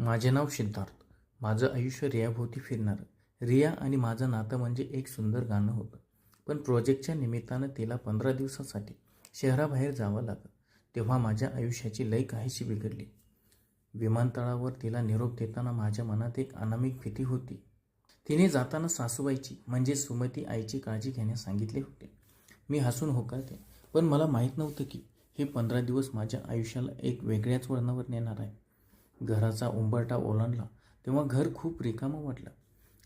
माझे नाव सिद्धार्थ. माझं आयुष्य रियाभोवती फिरणारं. रिया आणि माझं नातं म्हणजे एक सुंदर गाणं होतं. पण प्रोजेक्टच्या निमित्तानं तिला 15 दिवसासाठी शहराबाहेर जावं लागलं. तेव्हा माझ्या आयुष्याची लय काहीशी बिघडली. विमानतळावर तिला निरोप देताना माझ्या मनात एक अनामिक भीती होती. तिने जाताना सासूबाईची म्हणजे सुमती आईची काळजी घेण्यास सांगितले होते. मी हसून होकारते, पण मला माहीत नव्हतं की हे 15 दिवस माझ्या आयुष्याला एक वेगळ्याच वळणावर नेणार आहे. घराचा उंबरठा ओलांडला तेव्हा घर खूप रिकामं वाटलं.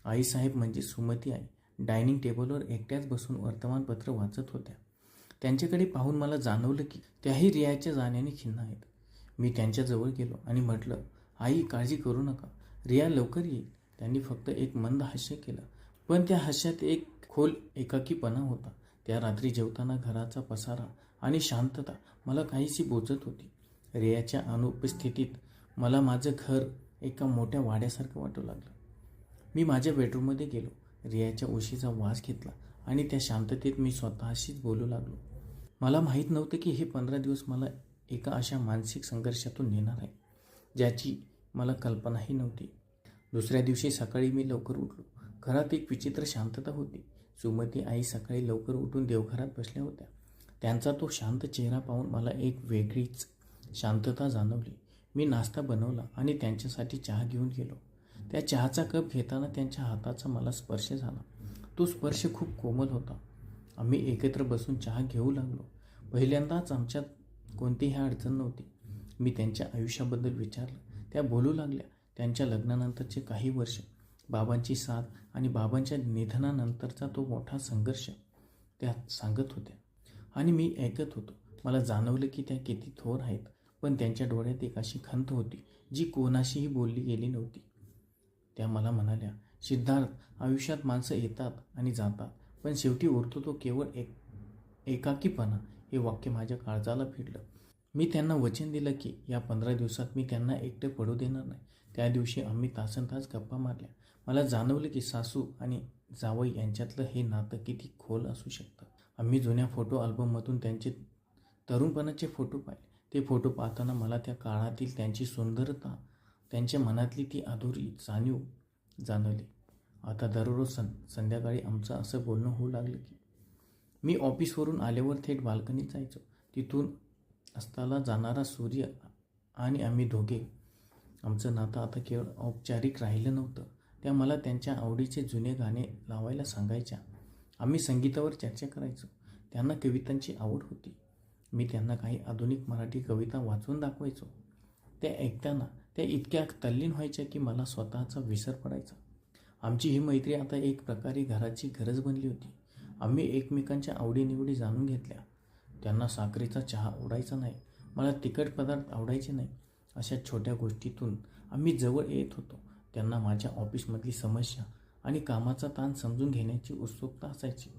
आईसाहेब म्हणजे सुमती आई डायनिंग टेबलवर एकट्याच बसून वर्तमानपत्र वाचत होत्या. त्यांच्याकडे पाहून मला जाणवलं की त्याही रियाच्या जाण्याने खिन्न आहेत. मी त्यांच्याजवळ गेलो आणि म्हटलं, आई काळजी करू नका, रिया लवकर येईल. त्यांनी फक्त एक मंद हास्य केलं, पण त्या हास्यात एक खोल एकाकीपणा होता. त्या रात्री जेवताना घराचा पसारा आणि शांतता मला काहीशी बोचत होती. रियाच्या अनुपस्थितीत मला माझं घर एका मोठ्या वाड्यासारखं वाटू लागलं. मी माझ्या बेडरूममध्ये गेलो, रियाच्या उशीचा वास घेतला आणि त्या शांततेत मी स्वतःशीच बोलू लागलो. मला माहीत नव्हतं की हे 15 दिवस मला एका अशा मानसिक संघर्षातून नेणार आहे ज्याची मला कल्पनाही नव्हती. दुसऱ्या दिवशी सकाळी मी लवकर उठलो. घरात एक विचित्र शांतता होती. सुमती आई सकाळी लवकर उठून देवघरात बसल्या होत्या. त्यांचा तो शांत चेहरा पाहून मला एक वेगळीच शांतता जाणवली. मी नाश्ता बनवला आणि त्यांच्यासाठी चहा घेऊन गेलो. त्या चहाचा कप घेताना त्यांच्या हाताचा मला स्पर्श झाला. तो स्पर्श खूप कोमल होता. आम्ही एकत्र बसून चहा घेऊ लागलो. पहिल्यांदाच आमच्यात कोणतीही अडचण नव्हती. मी त्यांच्या आयुष्याबद्दल विचारलं. त्या बोलू लागल्या. त्यांच्या लग्नानंतरचे काही वर्ष, बाबांची साथ आणि बाबांच्या निधनानंतरचा तो मोठा संघर्ष त्या सांगत होत्या आणि मी ऐकत होतो. मला जाणवलं की त्या किती थोर आहेत, पण त्यांच्या डोळ्यात एक अशी खंत होती जी कोणाशीही बोलली गेली नव्हती. त्या मला म्हणाल्या, सिद्धार्थ, आयुष्यात माणसं येतात आणि जातात, पण शेवटी उरतो तो केवळ एकाकीपणा. हे वाक्य माझ्या काळजाला भिडलं. मी त्यांना वचन दिलं की या 15 दिवसात मी त्यांना एकटं पडू देणार नाही. त्या दिवशी आम्ही तासनतास गप्पा मारल्या. मला जाणवलं की सासू आणि जावई यांच्यातलं हे नातं किती खोल असू शकतं. आम्ही जुन्या फोटो अल्बममधून त्यांचे तरुणपणाचे फोटो पाहिले. ते फोटो पाहताना मला त्या काळातील त्यांची सुंदरता, त्यांच्या मनातली ती अधुरी जाणीव जाणवली. आता दररोज संध्याकाळी आमचं असं बोलणं होऊ लागलं की मी ऑफिसवरून आल्यावर थेट बाल्कनीत जायचो. तिथून अस्ताला जाणारा सूर्य आणि आम्ही दोघे. आमचं नातं आता केवळ औपचारिक राहिलं नव्हतं. त्या मला त्यांच्या आवडीचे जुने गाणे लावायला सांगायच्या. आम्ही संगीतावर चर्चा करायचो. त्यांना कवितांची आवड होती. मी त्यांना काही आधुनिक मराठी कविता वाचून दाखवायचो. त्या ऐकताना त्या इतक्या तल्लीन व्हायच्या की मला स्वतःचा विसर पडायचा. आमची ही मैत्री आता एक प्रकारे घराची गरज बनली होती. आम्ही एकमेकांच्या आवडीनिवडी जाणून घेतल्या. त्यांना साखरेचा चहा आवडायचा नाही, मला तिखट पदार्थ आवडायचे नाही. अशा छोट्या गोष्टीतून आम्ही जवळ येत होतो. त्यांना माझ्या ऑफिसमधली समस्या आणि कामाचा ताण समजून घेण्याची उत्सुकता असायची.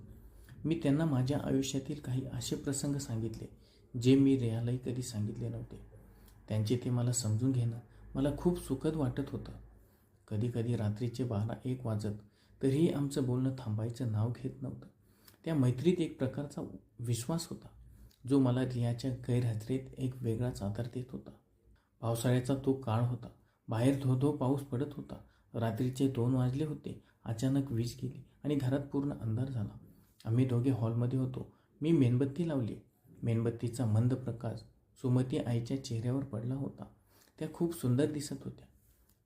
मी त्यांना माझ्या आयुष्यातील काही असे प्रसंग सांगितले जे मी रियालाही कधी सांगितले नव्हते. त्यांचे ते मला समजून घेणं मला खूप सुखद वाटत होतं. कधी कधी रात्रीचे 12-1 वाजत तरीही आमचं बोलणं थांबायचं नाव घेत नव्हतं. त्या मैत्रीत एक प्रकारचा विश्वास होता जो मला रियाच्या गैरहजेरीत एक वेगळाच आधार देत होता. पावसाळ्याचा तो काळ होता. बाहेर धो पाऊस पडत होता. रात्रीचे 2 वाजले होते. अचानक वीज गेली आणि घरात पूर्ण अंधार झाला. आम्ही दोघे हॉलमध्ये होतो. मी मेणबत्ती लावली. मेणबत्तीचा मंद प्रकाश सुमती आईच्या चेहऱ्यावर पडला होता. त्या खूप सुंदर दिसत होत्या.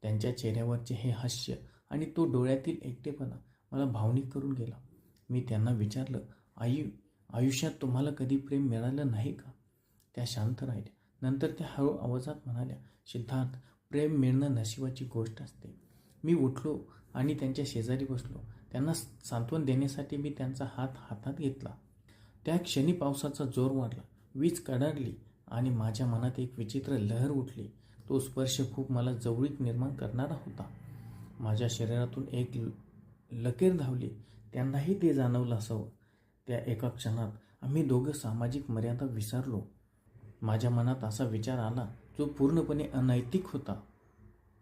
त्यांच्या चेहऱ्यावरचे हे हास्य आणि तो डोळ्यातील एकटेपणा मला भावनिक करून गेला. मी त्यांना विचारलं, आई, आयुष्यात तुम्हाला कधी प्रेम मिळालं नाही का? त्या शांत राहिल्या. नंतर त्या हळू आवाजात म्हणाल्या, सिद्धार्थ, प्रेम मिळणं नशिबाची गोष्ट असते. मी उठलो आणि त्यांच्या शेजारी बसलो. त्यांना सांत्वन देण्यासाठी मी त्यांचा हात हातात घेतला. त्या क्षणी पावसाचा जोर वाढला, वीज कडाडली आणि माझ्या मनात एक विचित्र लहर उठली. तो स्पर्श खूप मला जवळीक निर्माण करणारा होता. माझ्या शरीरातून एक लकीर धावली. त्यांनाही ते जाणवलं असावं. त्या एका क्षणात आम्ही दोघं सामाजिक मर्यादा विसरलो. माझ्या मनात असा विचार आला जो पूर्णपणे अनैतिक होता.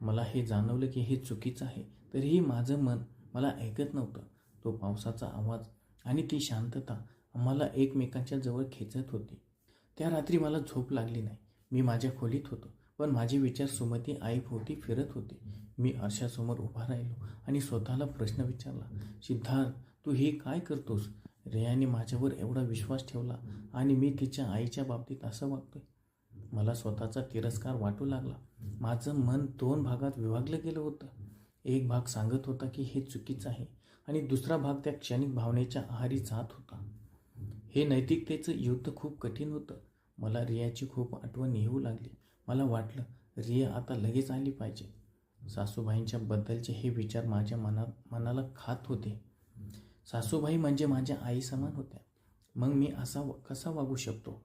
मला हे जाणवलं की हे चुकीचं आहे, तरीही माझं मन मला ऐकत नव्हतं. तो पावसाचा आवाज आणि ती शांतता आम्हाला एकमेकांच्या जवळ खेचत होती. त्या रात्री मला झोप लागली नाही. मी माझ्या खोलीत होतो, पण माझे विचार सुमती आईभोवती फिरत होते. मी आरशासमोर उभा राहिलो आणि स्वतःला प्रश्न विचारला, सिद्धार्थ, तू हे काय करतोस? रेयाने माझ्यावर एवढा विश्वास ठेवला आणि मी तिच्या आईच्या बाबतीत असं वागतोय. मला स्वतःचा तिरस्कार वाटू लागला. माझं मन 2 भागात विभागलं गेलं होतं. एक भाग सांगत होता की हे चुकीचं आहे आणि दुसरा भाग त्या क्षणिक भावनेच्या आहारी जात होता. हे नैतिकतेचं युद्ध खूप कठीण होतं. मला रियाची खूप आठवण येऊ लागली. मला वाटलं रिया आता लगेच आली पाहिजे. सासूबाईंच्या बद्दलचे हे विचार माझ्या मनाला खात होते. सासूबाई म्हणजे माझ्या आई समान होत्या. मग मी असा कसा वागू शकतो?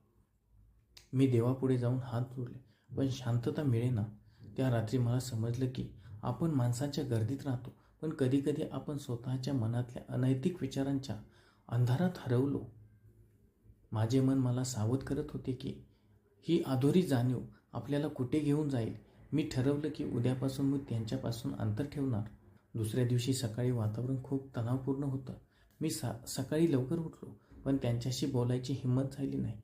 मी देवापुढे जाऊन हात जोडले, पण शांतता मिळेना. त्या रात्री मला समजलं की आपण माणसाच्या गर्दीत राहतो, पण कधीकधी आपण स्वतःच्या मनातल्या अनैतिक विचारांच्या अंधारात हरवलो. माझे मन मला सावध करत होते की ही अधुरी जाणीव आपल्याला कुठे घेऊन जाईल. मी ठरवलं की उद्यापासून मी त्यांच्यापासून अंतर ठेवणार. दुसऱ्या दिवशी सकाळी वातावरण खूप तणावपूर्ण होतं. मी सकाळी लवकर उठलो, पण त्यांच्याशी बोलायची हिंमत झाली नाही.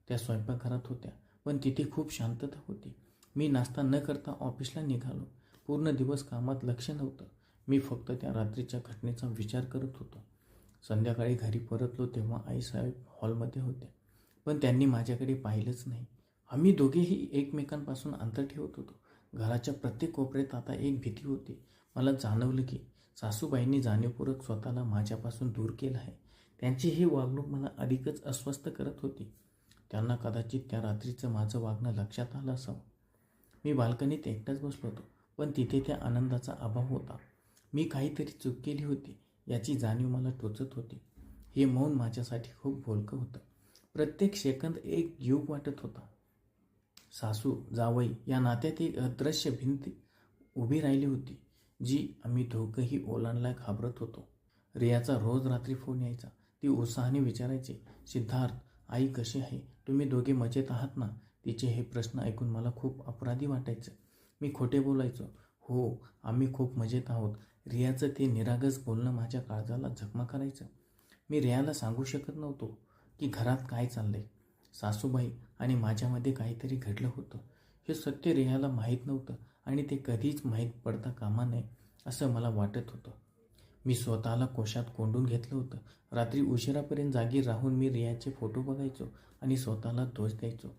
त्या स्वयंपाकघरात होत्या, पण तिथे खूप शांतता होती. मी नाश्ता न करता ऑफिसला निघालो. पूर्ण दिवस कामात लक्ष नव्हतं. मी फक्त त्या रात्रीच्या घटनेचा विचार करत होतो. संध्याकाळी घरी परतलो तेव्हा आईसाहेब हॉलमध्ये होत्या, पण त्यांनी माझ्याकडे पाहिलंच नाही. आम्ही दोघेही एकमेकांपासून अंतर ठेवत होतो. घराच्या प्रत्येक कोपऱ्यात आता एक भीती होती. मला जाणवलं की सासूबाईंनी जाणीवपूर्वक स्वतःला माझ्यापासून दूर केलं आहे. त्यांची ही वागणूक मला अधिकच अस्वस्थ करत होती. त्यांना कदाचित त्या रात्रीचं माझं वागणं लक्षात आलं असावं. मी बाल्कनीत एकटाच बसलो होतो, पण तिथे त्या आनंदाचा अभाव होता. मी काहीतरी चूक केली होती याची जाणीव मला टोचत होती. हे मौन माझ्यासाठी खूप बोलकं होतं. प्रत्येक सेकंद एक युग वाटत होता. सासू जावई या नात्यात एक अदृश्य भिंत उभी राहिली होती, जी आम्ही दोघंही ओलांडला घाबरत होतो. रियाचा रोज रात्री फोन यायचा. ती उत्साहाने विचारायची, सिद्धार्थ, आई कशी आहे? तुम्ही दोघे मजेत आहात ना? तिचे हे प्रश्न ऐकून मला खूप अपराधी वाटायचं. मी खोटे बोलायचो. हो, आम्ही खूप मजेत आहोत. रियाचं ते निरागस बोलणं माझ्या काळजाला जखमा करायचं. मी रियाला सांगू शकत नव्हतो की घरात काय चाललंय. सासूबाई आणि माझ्यामध्ये काहीतरी घडलं होतं. हे सत्य रियाला माहीत नव्हतं आणि ते कधीच माहीत पडता कामा नये असं मला वाटत होतं. मी स्वतःला कोशात कोंडून घेतलं होतं. रात्री उशिरापर्यंत जागी राहून मी रियाचे फोटो बघायचो आणि स्वतःला दोष द्यायचो.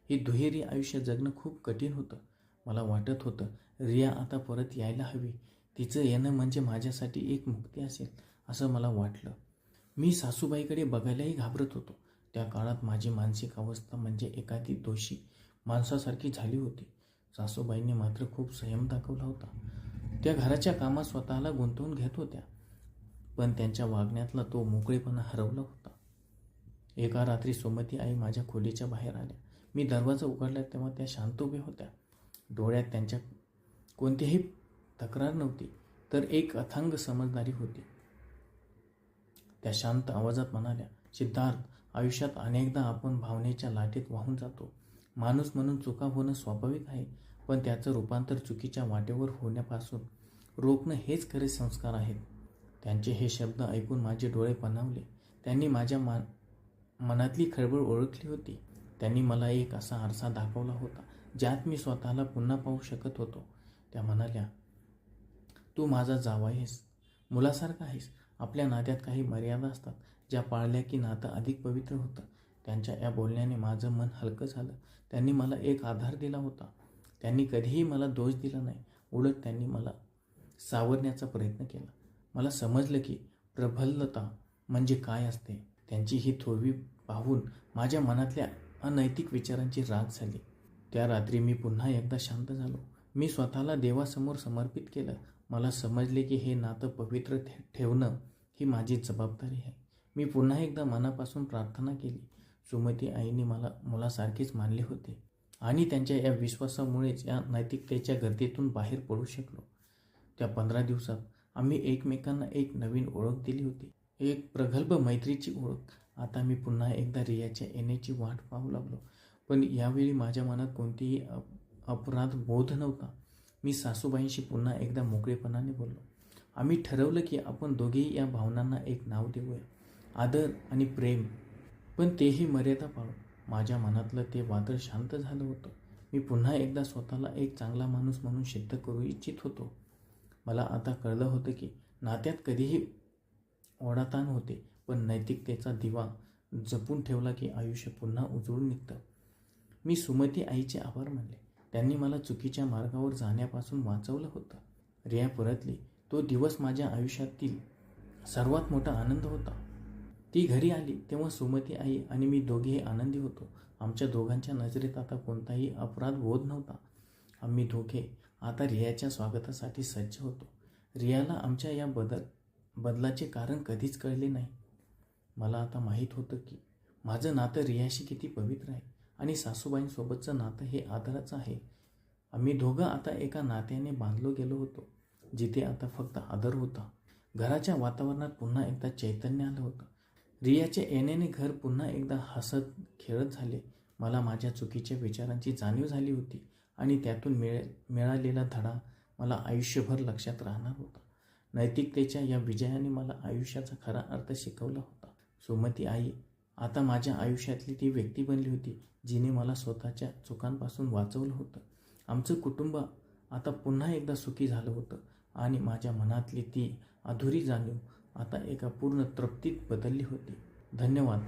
हे दुहेरी आयुष्य जगणं खूप कठीण होतं. मला वाटत होतं रिया आता परत यायला हवी. तिचं येणं म्हणजे माझ्यासाठी एक मुक्ती असेल असं मला वाटलं. मी सासूबाईकडे बघायलाही घाबरत होतो. त्या काळात माझी मानसिक अवस्था म्हणजे एखादी दोषी माणसासारखी झाली होती. सासूबाईंनी मात्र खूप संयम दाखवला होता. त्या घराच्या कामात स्वतःला गुंतवून घेत होत्या, पण त्यांच्या वागण्यातला तो मोकळेपणा हरवला होता. एका रात्री सुमती आई माझ्या खोलीच्या बाहेर आल्या. मी दरवाजा उघडला तेव्हा त्या शांत उभ्या होत्या. डोळ्यात त्यांच्या कोणतीही तक्रार नव्हती, तर एक अथांग समजदारी होती. त्या शांत आवाजात म्हणाल्या, सिद्धार्थ, आयुष्यात अनेकदा आपण भावनेच्या लाटेत वाहून जातो. माणूस म्हणून चुका होणं स्वाभाविक आहे, पण त्याचं रूपांतर चुकीच्या वाटेवर होण्यापासून रोखणं हेच खरे संस्कार आहेत. त्यांचे हे शब्द ऐकून माझे डोळे पाणावले. त्यांनी माझ्या मनातली खळबळ ओळखली होती. त्यांनी मला एक असा आरसा दाखवला होता ज्यात मी स्वतःला पुन्हा पाहू शकत होतो. त्या म्हणाल्या, तू माझा जावई आहेस, मुलासारखा आहेस. आपल्या नात्यात काही मर्यादा असतात, ज्या पाळल्या की नातं अधिक पवित्र होतं. त्यांच्या या बोलण्याने माझं मन हलकं झालं. त्यांनी मला एक आधार दिला होता. त्यांनी कधीही मला दोष दिला नाही, उलट त्यांनी मला सावरण्याचा प्रयत्न केला. मला समजलं की प्रबलता म्हणजे काय असते. त्यांची ही थोरवी पाहून माझ्या मनातल्या अनैतिक विचारांची राख झाली. त्या रात्री मी पुन्हा एकदा शांत झालो. मी स्वतःला देवासमोर समर्पित केलं. मला समजले की हे नातं पवित्र ठेवणं ही माझी जबाबदारी आहे. मी पुन्हा एकदा मनापासून प्रार्थना केली. सुमती आईने मला मुलासारखेच मानले होते आणि त्यांच्या या विश्वासामुळेच या नैतिकतेच्या गर्दीतून बाहेर पडू शकलो. त्या 15 दिवसात आम्ही एकमेकांना एक नवीन ओळख दिली होती, एक प्रगल्भ मैत्रीची ओळख. आता मी पुन्हा एकदा रियाच्या येण्याची वाट पाहू लागलो, पण यावेळी माझ्या मनात कोणतीही अपराध बोध नव्हता. मी सासूबाईंशी पुन्हा एकदा मोकळेपणाने बोललो. आम्ही ठरवलं की आपण दोघेही या भावनांना एक नाव देऊया, आदर आणि प्रेम, पण तेही मर्यादा पाळून. माझ्या मनातलं ते वादळ शांत झालं होतं. मी पुन्हा एकदा स्वतःला एक चांगला माणूस म्हणून सिद्ध करू इच्छित होतो. मला आता कळलं होतं की नात्यात कधीही ओढाताण होते, पण नैतिकतेचा दिवा जपून ठेवला की आयुष्य पुन्हा उजळून निघतं. मी सुमती आईचे आभार मानले. त्यांनी मला चुकीच्या मार्गावर जाण्यापासून वाचवलं होतं. रिया परतली तो दिवस माझ्या आयुष्यातील सर्वात मोठा आनंद होता. ती घरी आली तेव्हा सुमती आई आणि मी दोघेही आनंदी होतो. आमच्या दोघांच्या नजरेत आता कोणताही अपराध बोध नव्हता. आम्ही दोघे आता रियाच्या स्वागतासाठी सज्ज होतो. रियाला आमच्या या बदलाचे कारण कधीच कळले नाही. मला आता माहीत होतं की माझं नातं रियाशी किती पवित्र आहे आणि सासूबाईंसोबतचं नातं हे आदराचं आहे. आम्ही दोघं आता एका नात्याने बांधलो गेलो होतो, जिथे आता फक्त आदर होता. घराच्या वातावरणात पुन्हा एकदा चैतन्य आलं होतं. रियाच्या येण्याने घर पुन्हा एकदा हसत खेळत झाले. मला माझ्या चुकीच्या विचारांची जाणीव झाली होती आणि त्यातून मिळालेला धडा मला आयुष्यभर लक्षात राहणार होता. नैतिकतेच्या या विजयाने मला आयुष्याचा खरा अर्थ शिकवला होता. सुमती आई आता माझ्या आयुष्यातली ती व्यक्ती बनली होती, जिने मला स्वतःच्या चुकांपासून वाचवलं होतं. आमचं कुटुंब आता पुन्हा एकदा सुखी झालं होतं आणि माझ्या मनातली ती अधुरी जाणीव आता एका पूर्ण तृप्तीत बदलली होती. धन्यवाद.